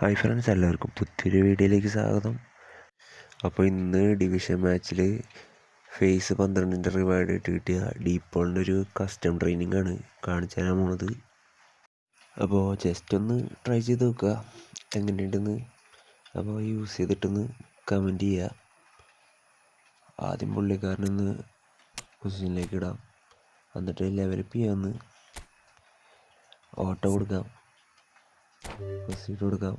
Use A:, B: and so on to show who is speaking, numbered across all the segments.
A: Hi friends, എല്ലാവർക്കും പുതിയൊരു വീഡിയോയിലേക്ക് സ്വാഗതം. അപ്പോൾ ഇന്ന് ഡിവിഷൻ മാച്ചിൽ ഫേസ് 12ൻ്റെ റിവാർഡ് ആയിട്ട് കിട്ടിയ ഡീപ്പോളിൻ്റെ ഒരു കസ്റ്റം ട്രെയിനിങ് ആണ് കാണിച്ചു തരാൻ പോണത്. അപ്പോൾ ജസ്റ്റ് ഒന്ന് ട്രൈ ചെയ്ത് നോക്കുക എങ്ങനെയുണ്ടെന്ന്. അപ്പോൾ യൂസ് ചെയ്തിട്ടൊന്ന് കമൻറ്റ് ചെയ്യുക. ആദ്യം പുള്ളിക്കാരനൊന്ന് പൊസിഷനിലേക്ക് ഇടാം, എന്നിട്ട് ലെവലപ്പ് ചെയ്യാമെന്ന് ഓട്ടോ കൊടുക്കാം, പ്രൊസീഡ് കൊടുക്കാം.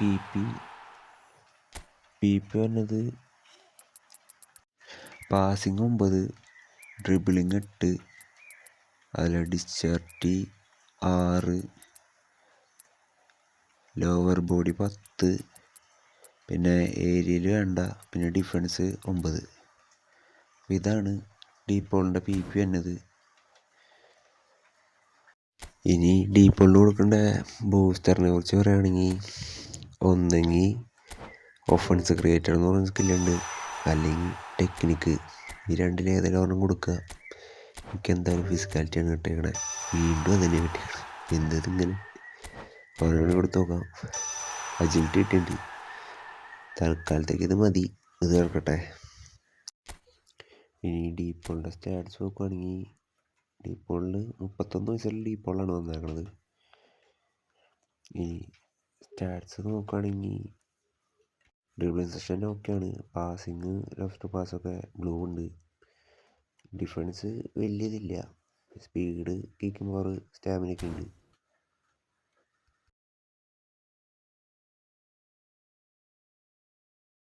A: ഈ പി പറഞ്ഞത് പാസിങ് 9, ഡ്രിബിളിങ് 8, അതിൽ ഡിസ്ചാർട്ടി 6, ലോവർ ബോഡി 10, പിന്നെ ഏരിയയിൽ വേണ്ട, പിന്നെ ഡിഫൻസ് 9. ഇതാണ് ഡീപ്പോളിൻ്റെ പി എന്നത്. ഇനി ഡീപ്പോളിന് കൊടുക്കേണ്ട ബൂസ്റ്ററിനെ കുറിച്ച് പറയുകയാണെങ്കിൽ, ഒന്നെങ്കിൽ ഒഫൻസ് ക്രിയേറ്റർ എന്ന് പറയുന്ന സ്കില്ലുണ്ട്, അല്ലെങ്കിൽ ടെക്നിക്ക്. ഈ രണ്ടിലേതെങ്കിലും ഒരെണ്ണം കൊടുക്കുക. എനിക്ക് എന്തായാലും ഫിസിക്കാലിറ്റിയാണ് കിട്ടിയേക്കണേ. വീണ്ടും അതിനെ കിട്ടിയാണ്. എന്തതിങ്ങനെ ഓരോന്ന് കൊടുത്ത് നോക്കാം. അജിലിറ്റി കിട്ടിയിട്ടുണ്ട്. തൽക്കാലത്തേക്ക് ഇത് മതി, ഇത് കിടക്കട്ടെ. ഇനി ഡീപ്പോളിൻ്റെ സ്റ്റാറ്റ്സ് നോക്കുകയാണെങ്കിൽ, ഡീപ്പോളിന് 31 വയസ്സിൽ ഡീപ്പോളാണ് വന്നേക്കണത്. ഇനി സ്റ്റാറ്റ്സ് നോക്കുകയാണെങ്കിൽ ഡ്രിബിളിങ് സെഷൻ ഓക്കെയാണ്, പാസിങ് ലെഫ്റ്റ് പാസ്സൊക്കെ ബ്ലൂ ഉണ്ട്, ഡിഫൻസ് വലിയതില്ല, സ്പീഡ്, കിക്കിംഗ് പവർ, സ്റ്റാമിനയൊക്കെ ഉണ്ട്.